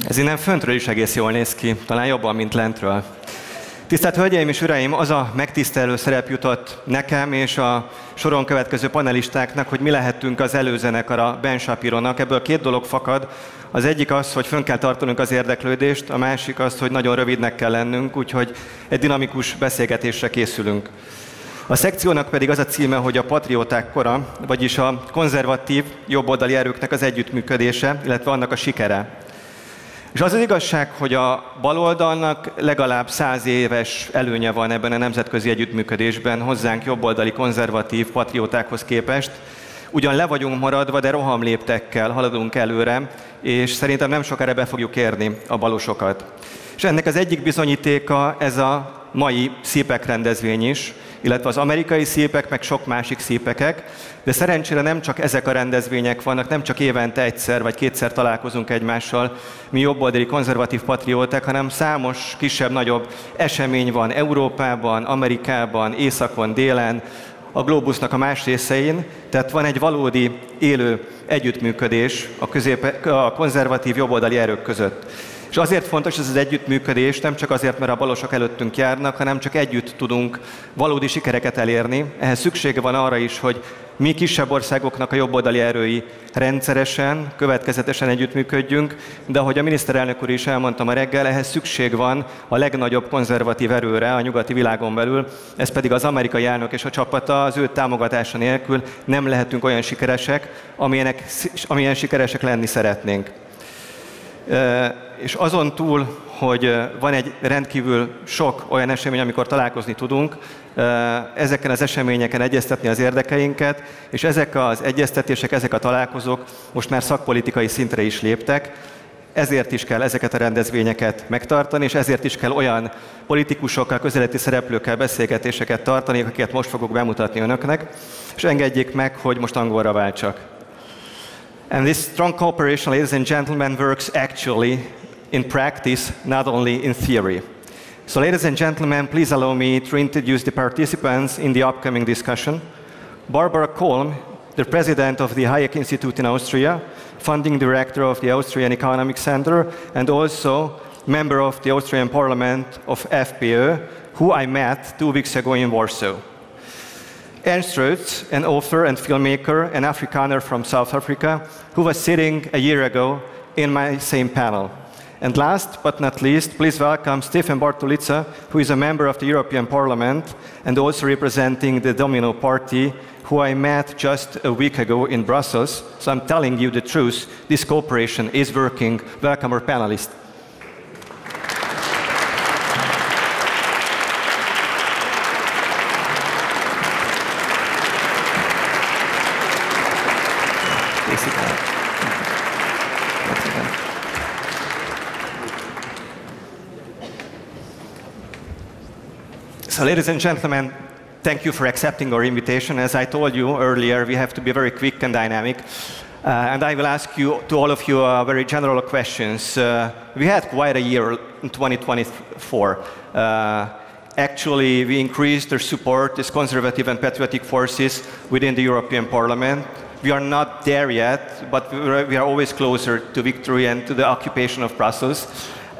Ez innen föntről is egész jól néz ki, talán jobban, mint lentről. Tisztelt Hölgyeim és Uraim, az a megtisztelő szerep jutott nekem és a soron következő panelistáknak, hogy mi lehetünk az előzenekar a Ben Shapironak. Ebből két dolog fakad. Az egyik az, hogy fönn kell tartanunk az érdeklődést, a másik az, hogy nagyon rövidnek kell lennünk, úgyhogy egy dinamikus beszélgetésre készülünk. A szekciónak pedig az a címe, hogy a Patrióták kora, vagyis a konzervatív jobboldali erőknek az együttműködése, illetve annak a sikere. És az az igazság, hogy a baloldalnak legalább 100 éves előnye van ebben a nemzetközi együttműködésben hozzánk jobboldali konzervatív patriótákhoz képest. Ugyan le vagyunk maradva, de rohamléptekkel haladunk előre, és szerintem nem sokára be fogjuk érni a balosokat. És ennek az egyik bizonyítéka ez a mai CPACH rendezvény is, illetve az amerikai CPACH, meg sok másik CPACH-ek, de szerencsére nem csak ezek a rendezvények vannak, nem csak évente egyszer vagy kétszer találkozunk egymással, mi jobboldali konzervatív patrióták, hanem számos kisebb-nagyobb esemény van Európában, Amerikában, északon, délen, a glóbusznak a más részein, tehát van egy valódi élő együttműködés a konzervatív jobboldali erők között. És azért fontos ez az együttműködés, nem csak azért, mert a balosok előttünk járnak, hanem csak együtt tudunk valódi sikereket elérni. Ehhez szüksége van arra is, hogy mi kisebb országoknak a jobboldali erői rendszeresen, következetesen együttműködjünk, de ahogy a miniszterelnök úr is elmondta ma reggel, ehhez szükség van a legnagyobb konzervatív erőre a nyugati világon belül, ez pedig az amerikai elnök és a csapata. Az ő támogatása nélkül nem lehetünk olyan sikeresek, amilyen sikeresek lenni szeretnénk. És azon túl, hogy van egy rendkívül sok olyan esemény, amikor találkozni tudunk, ezeken az eseményeken egyeztetni az érdekeinket, és ezek az egyeztetések, ezek a találkozók most már szakpolitikai szintre is léptek, ezért is kell ezeket a rendezvényeket megtartani, és ezért is kell olyan politikusokkal, közéleti szereplőkkel beszélgetéseket tartani, akiket most fogok bemutatni önöknek, és engedjék meg, hogy most angolra váltsak. And this strong cooperation, ladies and gentlemen, works actually in practice, not only in theory. So, ladies and gentlemen, please allow me to introduce the participants in the upcoming discussion. Barbara Kolm, the president of the Hayek Institute in Austria, funding director of the Austrian Economic Center, and also member of the Austrian Parliament of FPÖ, who I met 2 weeks ago in Warsaw. Ernst Roets, an author and filmmaker, an Afrikaner from South Africa, who was sitting a year ago in my same panel. And last but not least, please welcome Stefan Bartulica, who is a member of the European Parliament and also representing the DOMiNO party, who I met just a week ago in Brussels. So I'm telling you the truth, this cooperation is working. Welcome our panelists. So, ladies and gentlemen, thank you for accepting our invitation. As I told you earlier, we have to be very quick and dynamic. And I will ask you, to all of you, very general questions. We had quite a year in 2024. Actually, we increased our support as conservative and patriotic forces within the European Parliament. We are not there yet, but we are always closer to victory and to the occupation of Brussels.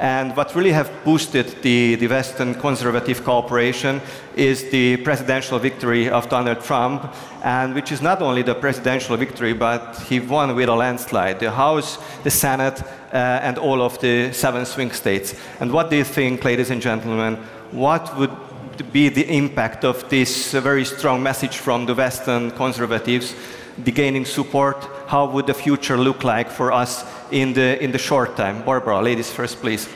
And what really have boosted the Western conservative cooperation is the presidential victory of Donald Trump, and which is not only the presidential victory, but he won with a landslide, the House, the Senate, and all of the 7 swing states. And what do you think, ladies and gentlemen, what would be the impact of this very strong message from the Western conservatives, the gaining support? How would the future look like for us in the short time? Barbara, ladies first, please.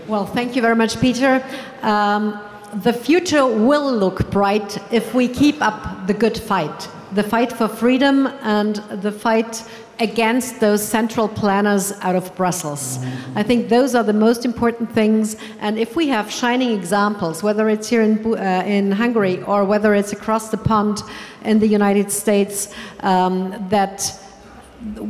Well, thank you very much, Peter. The future will look bright if we keep up the good fight. The fight for freedom and the fight against those central planners out of Brussels. I think those are the most important things, and if we have shining examples, whether it's here in Hungary or whether it's across the pond in the United States,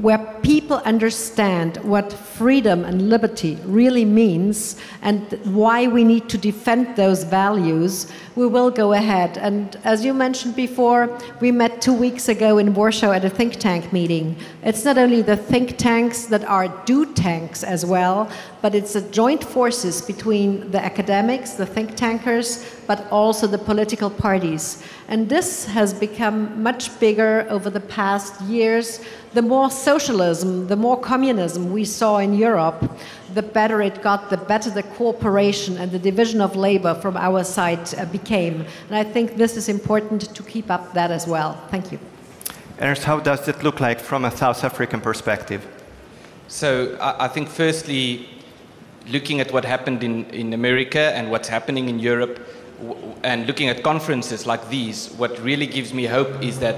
where people understand what freedom and liberty really means and why we need to defend those values, we will go ahead. And as you mentioned before, we met 2 weeks ago in Warsaw at a think tank meeting. It's not only the think tanks that are do tanks as well, but it's a joint forces between the academics, the think tankers, but also the political parties. And this has become much bigger over the past years. The more socialism, the more communism we saw in Europe, the better it got, the better the cooperation and the division of labor from our side became. And I think this is important to keep up that as well. Thank you. Ernst, how does it look like from a South African perspective? So I think firstly, looking at what happened in America and what's happening in Europe, and looking at conferences like these, what really gives me hope is that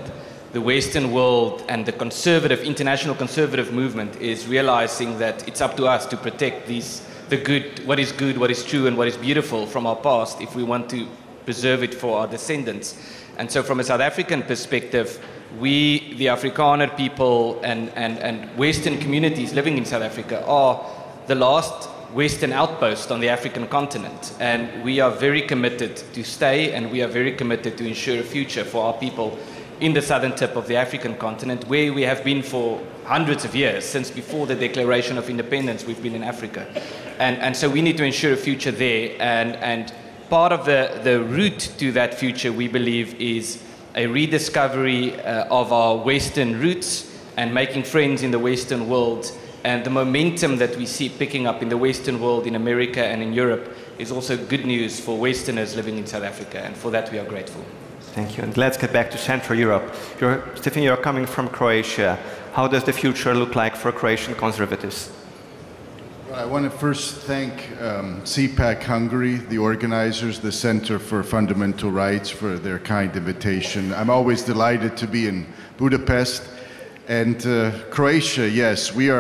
the Western world and the conservative, international conservative movement is realizing that it's up to us to protect the good, what is true, and what is beautiful from our past if we want to preserve it for our descendants. And so from a South African perspective, we, the Afrikaner people and Western communities living in South Africa, are the last Western outpost on the African continent, and we are very committed to stay, and we are very committed to ensure a future for our people in the southern tip of the African continent, where we have been for hundreds of years. Since before the Declaration of Independence, we've been in Africa. And so we need to ensure a future there, and part of the route to that future, we believe, is a rediscovery of our Western roots and making friends in the Western world. And the momentum that we see picking up in the Western world, in America and in Europe, is also good news for Westerners living in South Africa, and for that we are grateful. Thank you. And let's get back to Central Europe. Stefan, you're coming from Croatia. How does the future look like for Croatian conservatives? Well, I want to first thank CPACHungary, the organizers, the Center for Fundamental Rights, for their kind invitation. I'm always delighted to be in Budapest. And Croatia, yes, we've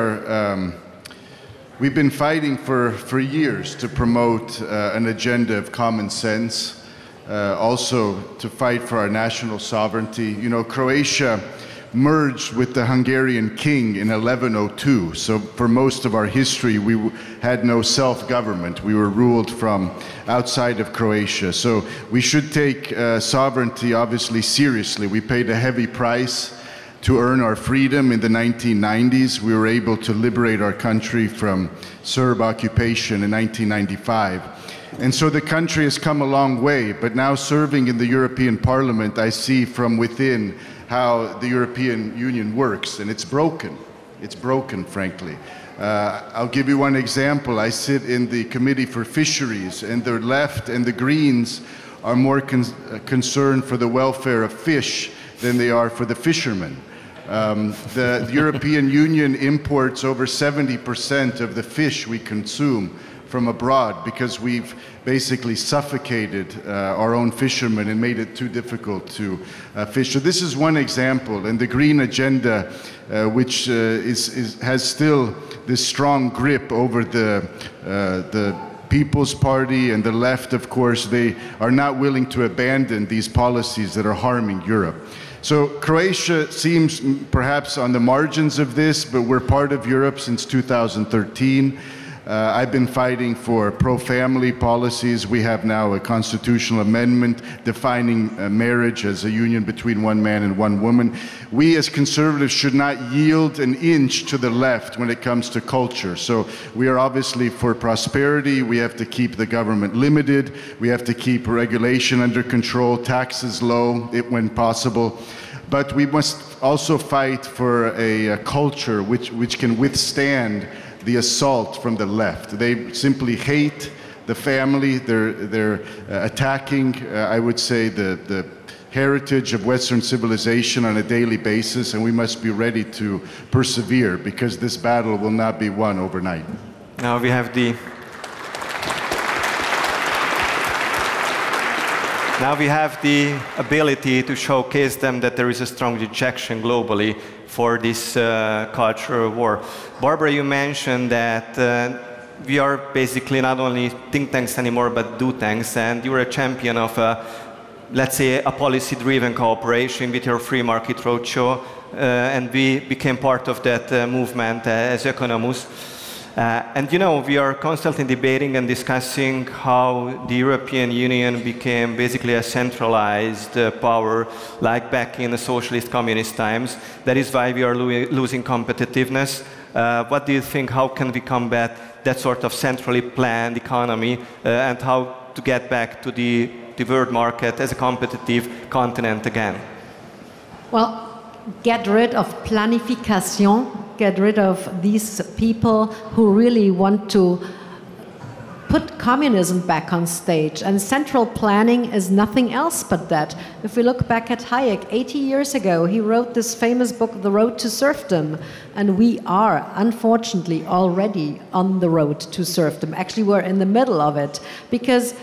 been fighting for years to promote an agenda of common sense, also to fight for our national sovereignty. You know, Croatia merged with the Hungarian king in 1102, so for most of our history we had no self-government. We were ruled from outside of Croatia, so we should take sovereignty obviously seriously. We paid a heavy price to earn our freedom in the 1990s. We were able to liberate our country from Serb occupation in 1995. And so the country has come a long way, but now serving in the European Parliament, I see from within how the European Union works, and it's broken. It's broken, frankly. I'll give you one example. I sit in the Committee for Fisheries, and the left and the Greens are more concerned for the welfare of fish than they are for the fishermen. The European Union imports over 70% of the fish we consume from abroad because we've basically suffocated our own fishermen and made it too difficult to fish. So this is one example, and the Green Agenda, which has still this strong grip over the People's Party and the left, of course, they are not willing to abandon these policies that are harming Europe. So Croatia seems perhaps on the margins of this, but we're part of Europe since 2013. I've been fighting for pro-family policies. We have now a constitutional amendment defining marriage as a union between one man and one woman. We as conservatives should not yield an inch to the left when it comes to culture. So we are obviously for prosperity. We have to keep the government limited. We have to keep regulation under control, taxes low when possible. But we must also fight for a culture which can withstand the assault from the left. They simply hate the family. They're attacking, I would say, the heritage of Western civilization on a daily basis, and we must be ready to persevere because this battle will not be won overnight. Now we have the ability to showcase them that there is a strong rejection globally for this cultural war. Barbara, you mentioned that we are basically not only think tanks anymore, but do tanks, and you're a champion of, let's say, a policy-driven cooperation with your free market roadshow. and we became part of that movement as Oeconomus. And you know, we are constantly debating and discussing how the European Union became basically a centralized power, like back in the socialist communist times. That is why we are losing competitiveness. What do you think, how can we combat that sort of centrally planned economy, and how to get back to the world market as a competitive continent again? Well, get rid of planification, get rid of these people who really want to put communism back on stage. And central planning is nothing else but that. If we look back at Hayek, 80 years ago, he wrote this famous book, The Road to Serfdom. And we are, unfortunately, already on the road to serfdom. Actually, we're in the middle of it. Because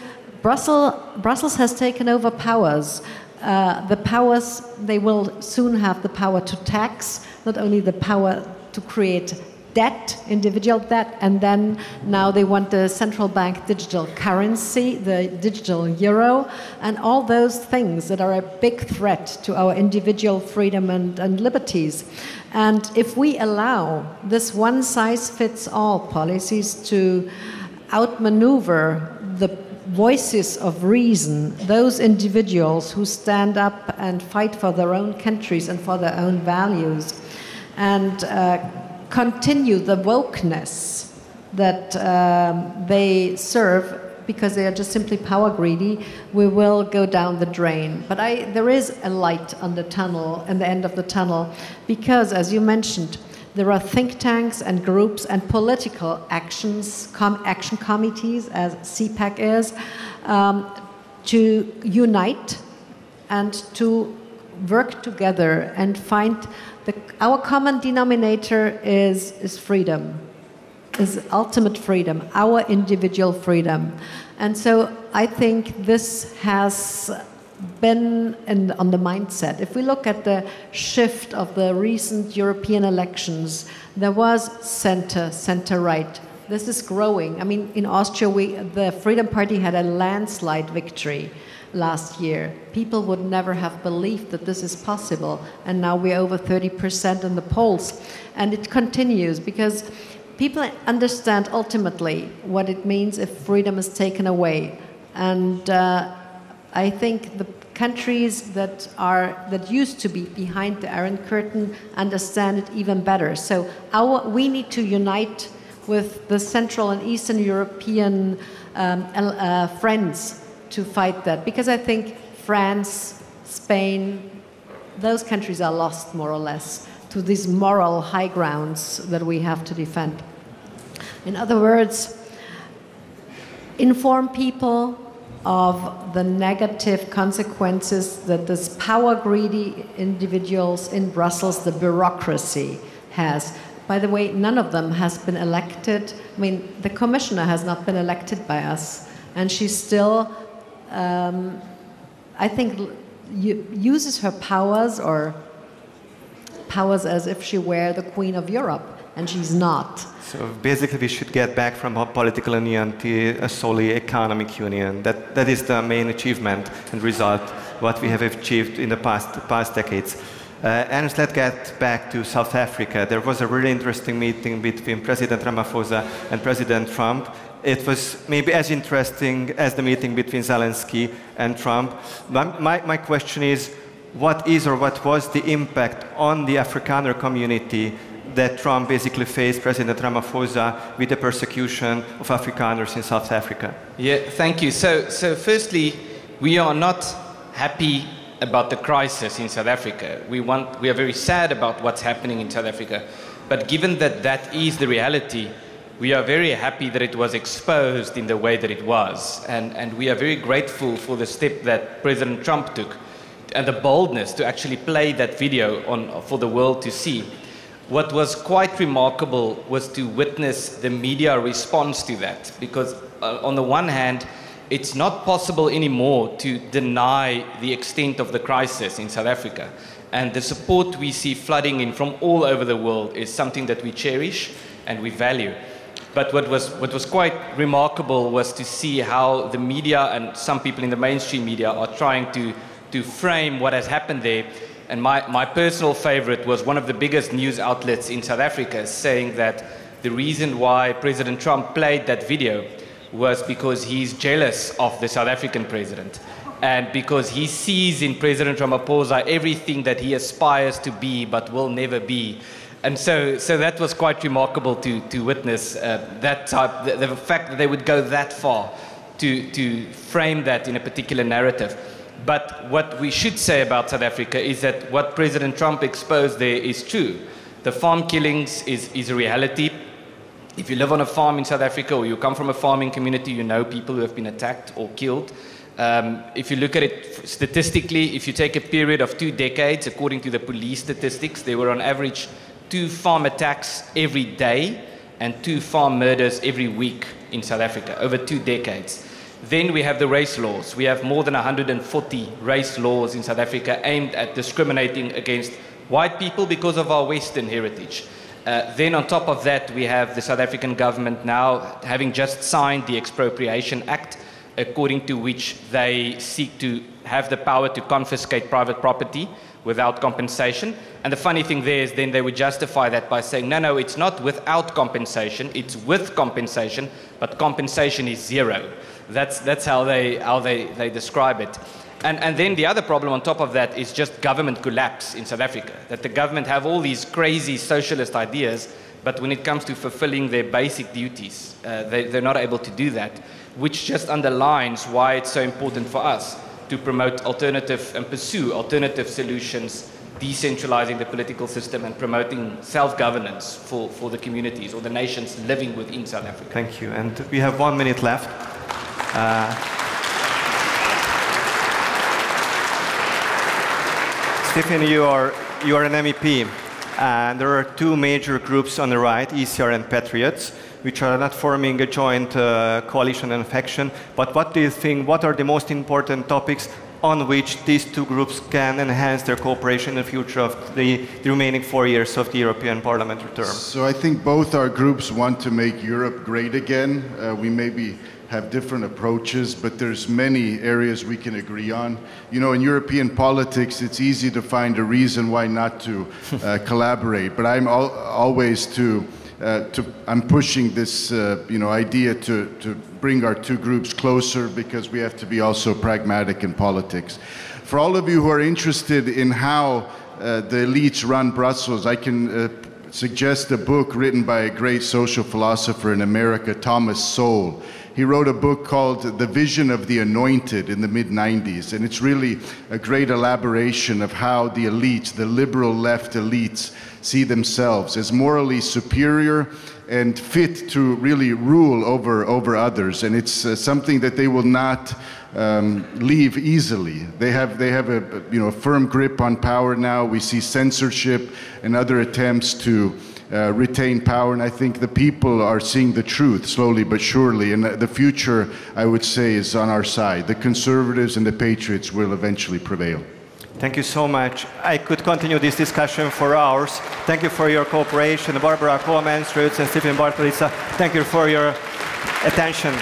Brussels has taken over powers. The powers, they will soon have the power to tax, not only the power to create debt, individual debt, and then now they want the central bank digital currency, the digital euro, and all those things that are a big threat to our individual freedom and liberties. And if we allow this one-size-fits-all policies to outmaneuver the voices of reason, those individuals who stand up and fight for their own countries and for their own values, and continue the wokeness that they serve because they are just simply power greedy, we will go down the drain. But there is a light on the tunnel, in the end of the tunnel, because, as you mentioned, there are think tanks and groups and political action committees, as CPAC is, to unite and to work together and find our common denominator is freedom, is ultimate freedom, our individual freedom. And so I think this has been on the mindset. If we look at the shift of the recent European elections, there was center-right. This is growing. I mean, in Austria, the Freedom Party had a landslide victory last year. People would never have believed that this is possible, and now we're over 30% in the polls. And it continues because people understand ultimately what it means if freedom is taken away. And I think the countries that used to be behind the Iron Curtain understand it even better. So we need to unite with the Central and Eastern European friends to fight that, because I think France, Spain, those countries are lost more or less to these moral high grounds that we have to defend. In other words, inform people of the negative consequences that this power-greedy individuals in Brussels, the bureaucracy, has. By the way, none of them has been elected. I mean, the commissioner has not been elected by us, and she's still, I think, uses her powers as if she were the Queen of Europe, and she's not. So basically we should get back from a political union to a solely economic union. That is the main achievement and result, what we have achieved in the past decades. Ernst, let's get back to South Africa. There was a really interesting meeting between President Ramaphosa and President Trump. It was maybe as interesting as the meeting between Zelensky and Trump. My question is, what is or what was the impact on the Afrikaner community that Trump basically faced President Ramaphosa with the persecution of Afrikaners in South Africa? Yeah, thank you. So firstly, we are not happy about the crisis in South Africa. We are very sad about what's happening in South Africa. But given that that is the reality, we are very happy that it was exposed in the way that it was. And we are very grateful for the step that President Trump took and the boldness to actually play that video for the world to see. What was quite remarkable was to witness the media response to that, because on the one hand, it's not possible anymore to deny the extent of the crisis in South Africa. And the support we see flooding in from all over the world is something that we cherish and we value. But what was quite remarkable was to see how the media and some people in the mainstream media are trying to frame what has happened there And my personal favorite was one of the biggest news outlets in South Africa saying that the reason why President Trump played that video was because he's jealous of the South African president. And because he sees in President Ramaphosa everything that he aspires to be but will never be. And so that was quite remarkable to witness that type, the fact that they would go that far to frame that in a particular narrative. But what we should say about South Africa is that what President Trump exposed there is true. The farm killings is a reality. If you live on a farm in South Africa or you come from a farming community, you know people who have been attacked or killed. If you look at it statistically, if you take a period of 2 decades, according to the police statistics, there were on average 2 farm attacks every day and 2 farm murders every week in South Africa, over 2 decades. Then we have the race laws. We have more than 140 race laws in South Africa aimed at discriminating against white people because of our Western heritage. Then on top of that, we have the South African government now having just signed the Expropriation Act, according to which they seek to have the power to confiscate private property without compensation. And the funny thing there is then they would justify that by saying, no, it's not without compensation, it's with compensation, but compensation is zero. That's how they describe it. And then the other problem on top of that is just government collapse in South Africa, that the government have all these crazy socialist ideas, but when it comes to fulfilling their basic duties, they're not able to do that, which just underlines why it's so important for us to promote alternative and pursue alternative solutions, decentralizing the political system and promoting self-governance for the communities or the nations living within South Africa. Thank you. And we have 1 minute left. Stephen, you are an MEP, and there are 2 major groups on the right, ECR and Patriots, which are not forming a joint coalition and faction. But what do you think, what are the most important topics on which these 2 groups can enhance their cooperation in the future of the remaining 4 years of the European Parliamentary term? So I think both our groups want to make Europe great again. We maybe have different approaches, but there's many areas we can agree on. You know, in European politics, it's easy to find a reason why not to collaborate, but I'm always I'm pushing this idea to bring our 2 groups closer, because we have to be also pragmatic in politics. For all of you who are interested in how the elites run Brussels, I can suggest a book written by a great social philosopher in America, Thomas Sowell. He wrote a book called The Vision of the Anointed in the mid-90s, and it's really a great elaboration of how the elites, the liberal left elites, see themselves as morally superior and fit to really rule over others. And it's something that they will not leave easily. They have a firm grip on power now. We see censorship and other attempts to retain power, and I think the people are seeing the truth slowly but surely, and the future, I would say, is on our side. The conservatives and the patriots will eventually prevail. Thank you so much. I could continue this discussion for hours. Thank you for your cooperation. Barbara Kolm, Ernst Roets, and Stephen Bartulica, thank you for your attention.